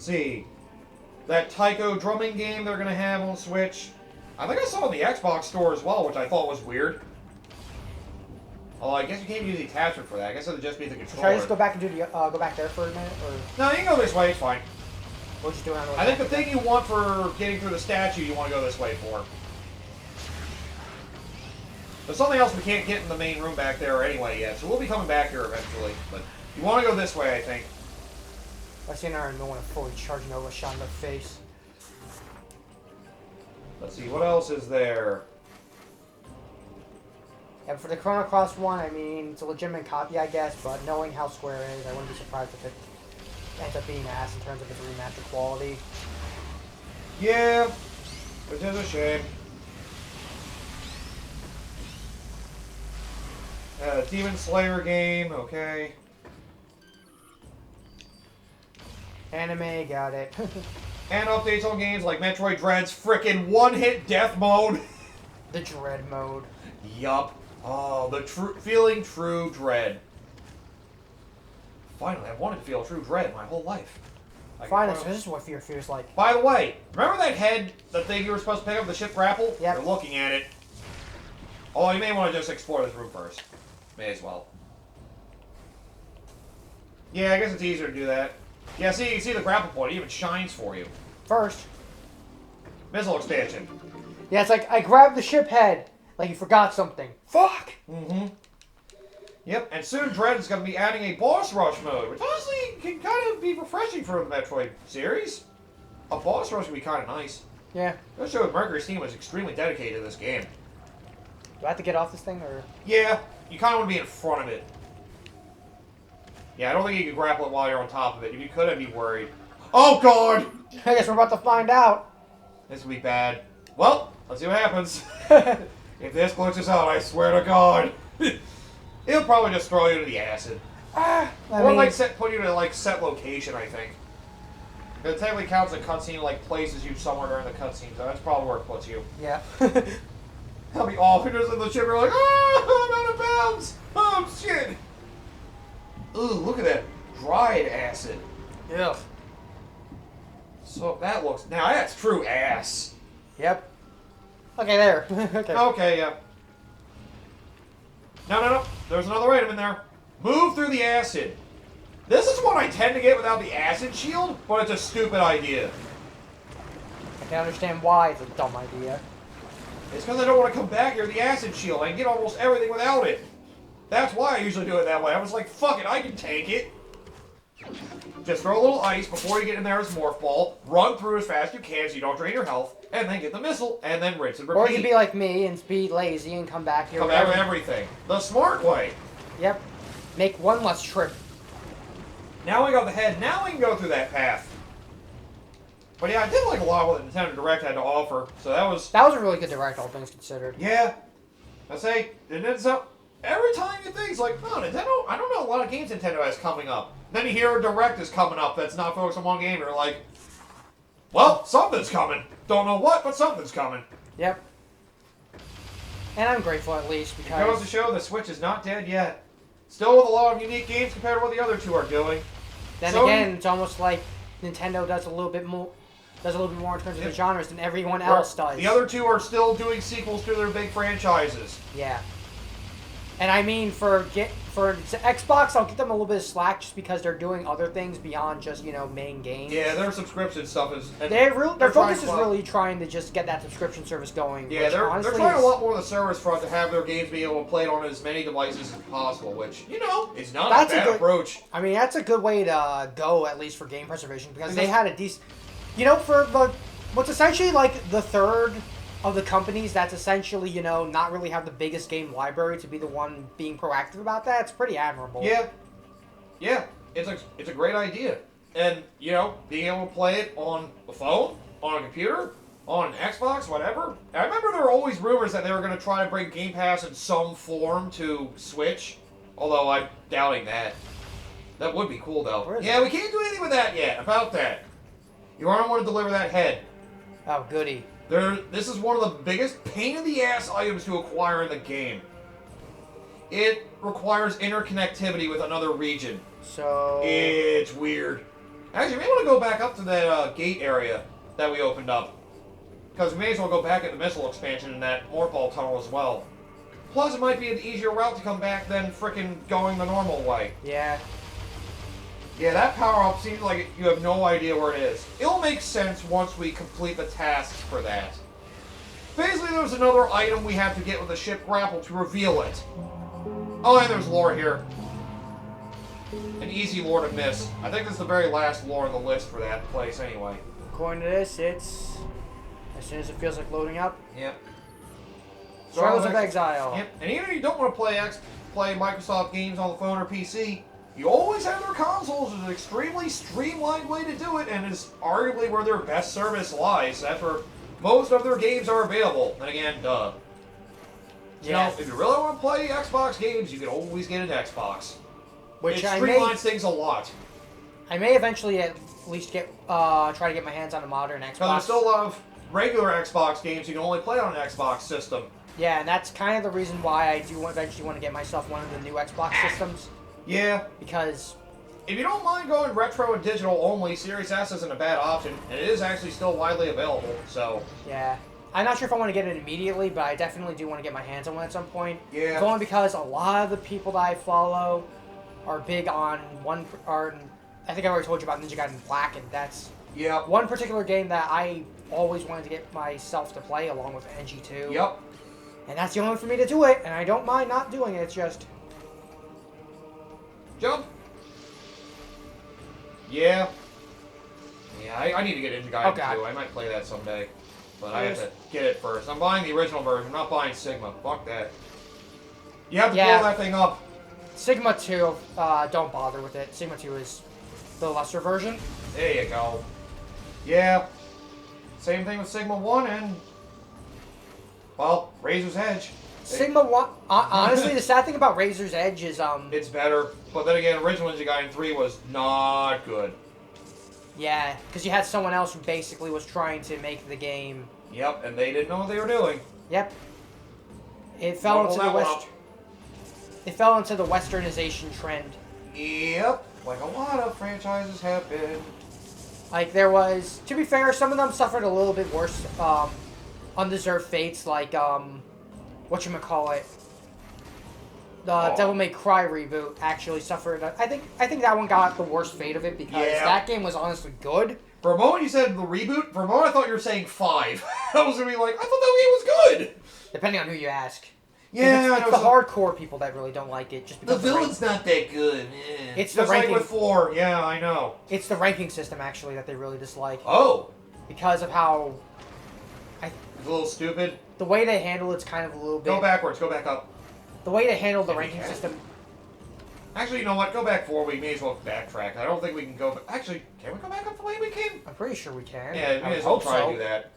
Let's see. That taiko drumming game they're going to have on Switch. I think I saw it in the Xbox store as well, which I thought was weird. Oh, I guess you can't use the attachment for that. I guess it would just be the controller. Should I just go back and do the go back there for a minute, or No, you can go this way. It's fine. we'll just do it on the way I think back the thing you want for getting through the statue, you want to go this way for. There's something else we can't get in the main room back there anyway yet, so we'll be coming back here eventually. But you want to go this way, I think. I see now I don't want to fully charge Nova shot in the face. Let's see, what else is there? And for the Chrono Cross one, I mean, it's a legitimate copy, I guess, but knowing how Square is, I wouldn't be surprised if it ends up being ass in terms of its remaster quality. Yeah, which is a shame. Demon Slayer game, okay. Anime, got it. And updates on games like Metroid Dread's frickin' one-hit death mode. The Dread mode. Yup. Oh, the feeling true dread. Finally, I've wanted to feel true dread my whole life. Finally, so this is what fear feels like. By the way, remember that head, the thing you were supposed to pick up, the ship grapple? Yep. You're looking at it. Oh, you may want to just explore this room first. May as well. Yeah, I guess it's easier to do that. Yeah, see, you can see the grapple point. It even shines for you. First. Missile expansion. Yeah, it's like, I grabbed the ship head. Like you forgot something. Fuck! Mm-hmm. Yep, and soon Dread is going to be adding a boss rush mode, which honestly can kind of be refreshing for the Metroid series. A boss rush would be kind of nice. Yeah. That shows Mercury's team was extremely dedicated to this game. Do I have to get off this thing, or...? Yeah, you kind of want to be in front of it. Yeah, I don't think you can grapple it while you're on top of it. If you could, I'd be worried. Oh, God! I guess we're about to find out. This will be bad. Well, let's see what happens. If this glitches out, I swear to God. It'll probably just throw you to the acid. I Or mean, like put you to like set location, I think. It technically counts a cutscene, like places you somewhere during the cutscene, so that's probably where it puts you. yeah. That'll be awful. You're just in the ship, you're like, oh, I'm out of bounds. Oh, shit. Ooh, look at that dried acid. Yeah. So that looks, now that's true ass. Yep. Okay, there. Okay. Okay, yeah. No. There's another item in there. Move through the acid. This is one I tend to get without the acid shield, but it's a stupid idea. I can understand why it's a dumb idea. It's because I don't want to come back here with the acid shield. I can get almost everything without it. That's why I usually do it that way. I was like, fuck it, I can take it. Just throw a little ice before you get in there as Morph Ball, run through as fast as you can so you don't drain your health, and then get the missile, and then rinse and repeat. Or you can be like me and be lazy and come back here. Come back with everything. The smart way. Yep. Make one less trip. Now we got the head. Now we can go through that path. But yeah, I did like a lot of what the Nintendo Direct had to offer. So that was a really good direct, all things considered. yeah. I say, and then so every time you think it's like, oh, Nintendo. I don't know a lot of games Nintendo has coming up. Then you hear a Direct is coming up that's not focused on one game. And you're like, well, something's coming. Don't know what, but something's coming. Yep. And I'm grateful at least It goes to because show the Switch is not dead yet. Still with a lot of unique games compared to what the other two are doing. then Sony- again, it's almost like Nintendo does a little bit more in terms of the genres than everyone else does. The other two are still doing sequels to their big franchises. Yeah. And I mean, for Xbox, I'll give them a little bit of slack just because they're doing other things beyond just, main games. Yeah, their subscription stuff is... Their focus is trying really trying to just get that subscription service going. Yeah, which they're honestly trying is- a lot more on the service front to have their games be able to play it on as many devices as possible, which, is not That's a a bad good- approach. I mean, that's a good way to go, at least for game preservation, because they had a decent... for what's essentially like the third of the companies that's essentially, not really have the biggest game library to be the one being proactive about that, it's pretty admirable. Yeah, it's a great idea. And, being able to play it on a phone, on a computer, on an Xbox, whatever. I remember there were always rumors that they were going to try to bring Game Pass in some form to Switch, although I'm doubting that. That would be cool, though. Where is Yeah, it? we can't do anything with that yet, about that. You aren't want to deliver that head. Oh, goody. This is one of the biggest pain-in-the-ass items to acquire in the game. It requires interconnectivity with another region. So... It's weird. Actually, we may want to go back up to that gate area that we opened up. Because we may as well go back at the missile expansion in that Morphball tunnel as well. Plus, it might be an easier route to come back than frickin' going the normal way. Yeah. Yeah, that power-up seems like you have no idea where it is. It'll make sense once we complete the tasks for that. Basically, there's another item we have to get with the ship grapple to reveal it. Oh, and there's lore here. An easy lore to miss. I think this is the very last lore on the list for that place anyway. According to this, it's... as soon as it feels like loading up. Yep. Struggles of Exile. Yep. And even if you don't want to play Microsoft games on the phone or PC, you always have their consoles. It's an extremely streamlined way to do it, and is arguably where their best service lies. That's where most of their games are available. And again, duh. Yeah. You know, if you really want to play Xbox games, you can always get an Xbox. Which it streamlines things a lot. I may eventually at least get try to get my hands on a modern Xbox. Because there's still a lot of regular Xbox games you can only play on an Xbox system. Yeah, and that's kind of the reason why I do eventually want to get myself one of the new Xbox systems. Yeah. Because... if you don't mind going retro and digital only, Series S isn't a bad option, and it is actually still widely available, so... yeah. I'm not sure if I want to get it immediately, but I definitely do want to get my hands on one at some point. Yeah. It's only because a lot of the people that I follow are big on one... I think I already told you about Ninja Gaiden Black, and that's... yeah. one particular game that I always wanted to get myself to play, along with NG2. Yep. And that's the only way for me to do it, and I don't mind not doing it, it's just... jump! Yeah. Yeah, I need to get Ninja Gaiden too. I might play that someday. But I have to get it first. I'm buying the original version, I'm not buying Sigma. Fuck that. You have to blow that thing up. Sigma 2, don't bother with it. Sigma 2 is the lesser version. There you go. Yeah. Same thing with Sigma 1 and... well, Razor's Edge. Sigma 1... honestly, the sad thing about Razor's Edge is, it's better. But then again, original Ninja Gaiden 3 was not good. yeah, because you had someone else who basically was trying to make the game... yep, and they didn't know what they were doing. Yep. It fell into the It fell into the westernization trend. Yep, like a lot of franchises have been. Like, there was... to be fair, some of them suffered a little bit worse, undeserved fates, like, whatchamacallit. The Devil May Cry reboot actually suffered... I think that one got the worst fate of it, because that game was honestly good. For a moment you said the reboot, for a moment I thought you were saying 5. I was going to be like, I thought that game was good! Depending on who you ask. Yeah, it's the hardcore people that really don't like it. Just because the villain's not that good. Yeah. It's the just ranking. Like with 4, yeah, I know. It's the ranking system actually that they really dislike. Oh. Because of how. It's a little stupid. The way they handle it's kind of a little bit. Go backwards. Go back up. The way they handle the ranking system. Actually, you know what? Go back forward. We may as well backtrack. I don't think we can go. Actually, can we go back up the way we came? I'm pretty sure we can. Yeah, we may as well try to do that.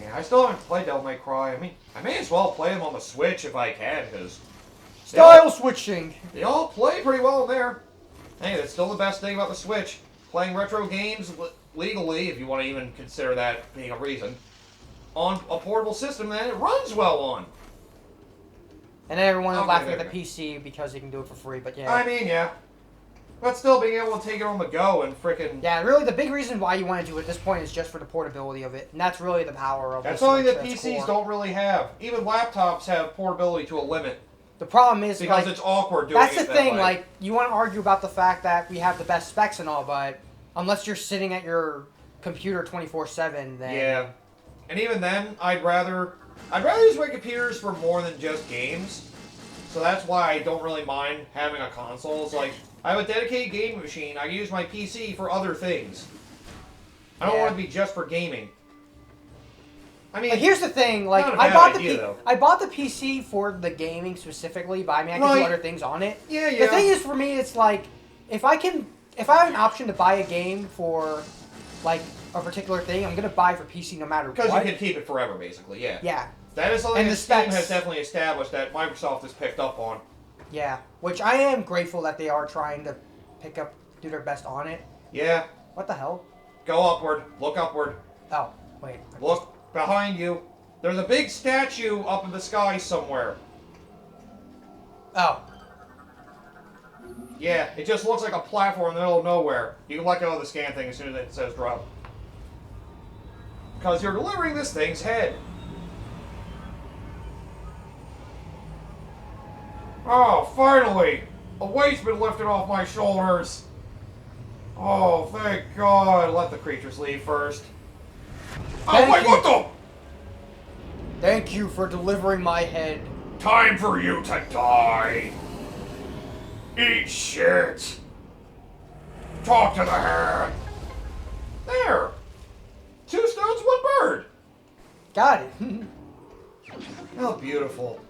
Yeah, I still haven't played Devil May Cry. I mean, I may as well play them on the Switch if I can, because... style switching! They all play pretty well in there. Hey, that's still the best thing about the Switch. Playing retro games legally, if you want to even consider that being a reason, on a portable system that it runs well on. And then everyone is laughing at the PC because they can do it for free, but yeah. I mean, yeah. But still being able to take it on the go and frickin'... yeah, really the big reason why you want to do it at this point is just for the portability of it. And that's really the power of it. That's something that PCs don't really have. Even laptops have portability to a limit. The problem is... because it's awkward doing it that way. That's the thing, like, you want to argue about the fact that we have the best specs and all, but unless you're sitting at your computer 24/7, then... yeah. And even then, I'd rather use my computers for more than just games. So that's why I don't really mind having a console. It's like, I have a dedicated gaming machine. I use my PC for other things. I don't want it to be just for gaming. I mean, here's the thing. Like, I bought the PC for the gaming specifically, but I mean, I can do other things on it. Yeah, yeah. The thing is, for me, it's like, if I have an option to buy a game for, like, a particular thing, I'm gonna buy for PC no matter what. Because you can keep it forever, basically. Yeah. Yeah. That is something that Steam has definitely established that Microsoft has picked up on. Yeah, which I am grateful that they are trying to do their best on it. Yeah. What the hell? Go upward. Look upward. Oh, wait. Look behind you. There's a big statue up in the sky somewhere. Oh. Yeah, it just looks like a platform in the middle of nowhere. You can let go of the scan thing as soon as it says drop. Because you're delivering this thing's head. Oh, finally! A weight's been lifted off my shoulders. Oh, thank God. Let the creatures leave first. Oh, wait, what the? Thank you for delivering my head. Time for you to die. Eat shit. Talk to the head. There. 2 stones, 1 bird. Got it. How beautiful.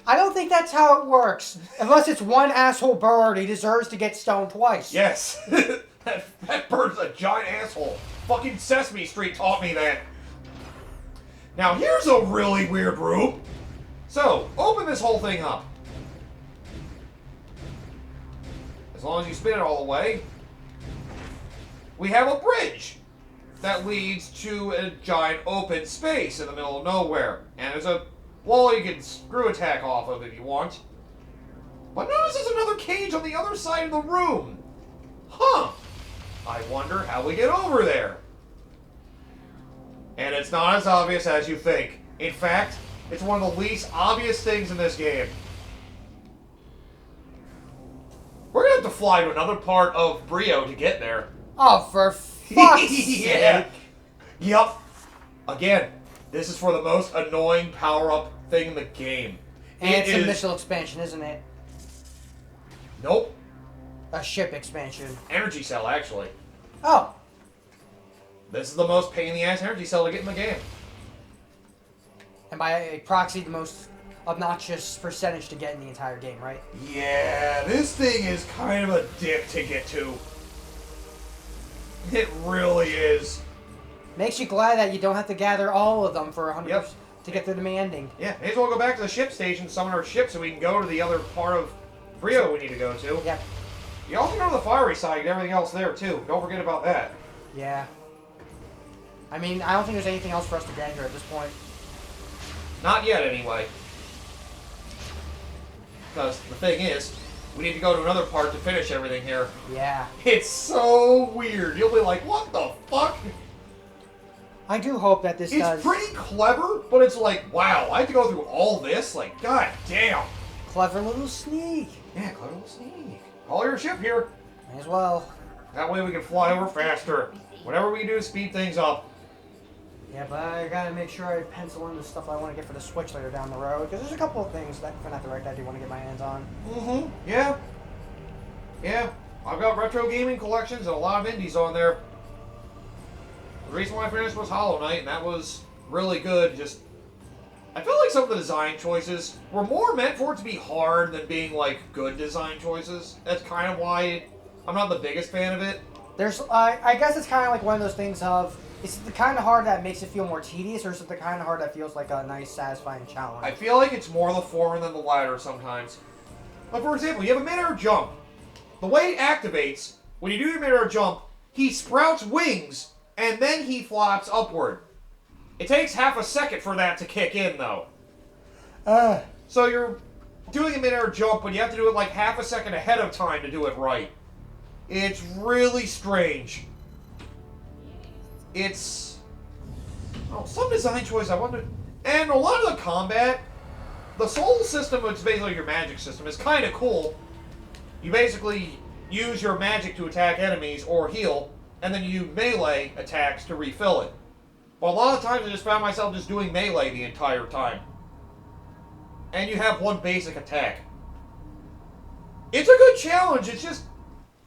I don't think that's how it works. Unless it's one asshole bird, he deserves to get stoned twice. Yes. that bird's a giant asshole. Fucking Sesame Street taught me that. Now here's a really weird room. So, open this whole thing up. As long as you spin it all the way. We have a bridge that leads to a giant open space in the middle of nowhere. And there's a wall you can screw attack off of if you want. But notice there's another cage on the other side of the room. Huh. I wonder how we get over there. And it's not as obvious as you think. In fact, it's one of the least obvious things in this game. We're gonna have to fly to another part of Bryyo to get there. Oh, for fuck's Yeah. sake. Yup. Again, this is for the most annoying power-up thing in the game. And it's a missile expansion, isn't it? Nope. A ship expansion. Energy cell, actually. Oh. This is the most pain-in-the-ass energy cell to get in the game. And by proxy, the most obnoxious percentage to get in the entire game, right? Yeah, this thing is kind of a dip to get to. It really is. Makes you glad that you don't have to gather all of them for 100% Yep. to get through the main ending. Yeah, may as well go back to the ship station, summon our ship, so we can go to the other part of Bryyo we need to go to. Yeah. You also go to the fiery side and everything else there, too. Don't forget about that. Yeah. I mean, I don't think there's anything else for us to get here at this point. Not yet, anyway. Because the thing is, we need to go to another part to finish everything here. Yeah. It's so weird. You'll be like, what the fuck? I do hope that this does... It's pretty clever, but it's like, wow, I have to go through all this? Like, god damn. Clever little sneak. Yeah, clever little sneak. Call your ship here. May as well. That way we can fly over faster. Whatever we do, speed things up. Yeah, but I gotta make sure I pencil in the stuff I want to get for the Switch later down the road, because there's a couple of things that for Not Direct I do want to get my hands on. Mm-hmm. Yeah. Yeah. I've got retro gaming collections and a lot of indies on there. The reason why I finished was Hollow Knight, and that was really good. Just, I feel like some of the design choices were more meant for it to be hard than being, like, good design choices. That's kind of why I'm not the biggest fan of it. There's, I guess it's kind of like one of those things of, is it the kind of hard that makes it feel more tedious, or is it the kind of hard that feels like a nice, satisfying challenge? I feel like it's more the former than the latter sometimes. Like, for example, you have a mid-air jump. The way it activates, when you do your mid-air jump, he sprouts wings, and then he flops upward. It takes half a second for that to kick in, though. So you're doing a mid-air jump, but you have to do it like half a second ahead of time to do it right. It's really strange. It's... Oh, some design choice, I wonder... And a lot of the combat, the soul system, which is basically your magic system, is kind of cool. You basically use your magic to attack enemies or heal, and then you melee attacks to refill it. But a lot of times I just found myself just doing melee the entire time. And you have one basic attack. It's a good challenge, it's just...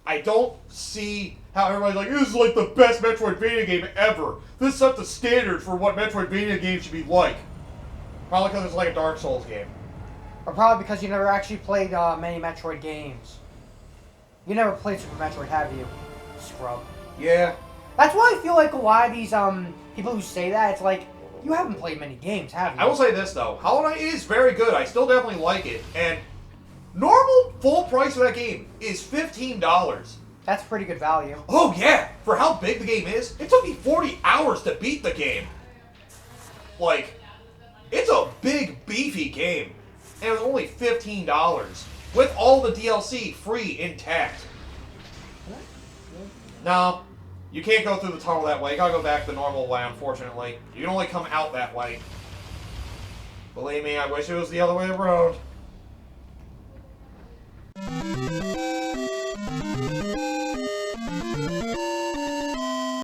I don't see how everybody's like, this is like the best Metroidvania game ever. This set the standard for what Metroidvania games should be like. Probably because it's like a Dark Souls game. Or probably because you never actually played many Metroid games. You never played Super Metroid, have you? Scrub. Yeah. That's why I feel like a lot of these people who say that, it's like, you haven't played many games, have you? I will say this though, Hollow Knight is very good. I still definitely like it. And normal full price for that game is $15. That's pretty good value. Oh yeah! For how big the game is, it took me 40 hours to beat the game. Like, it's a big, beefy game. And it was only $15. with all the DLC free intact. No, you can't go through the tunnel that way. You gotta go back the normal way, unfortunately. You can only come out that way. Believe me, I wish it was the other way around.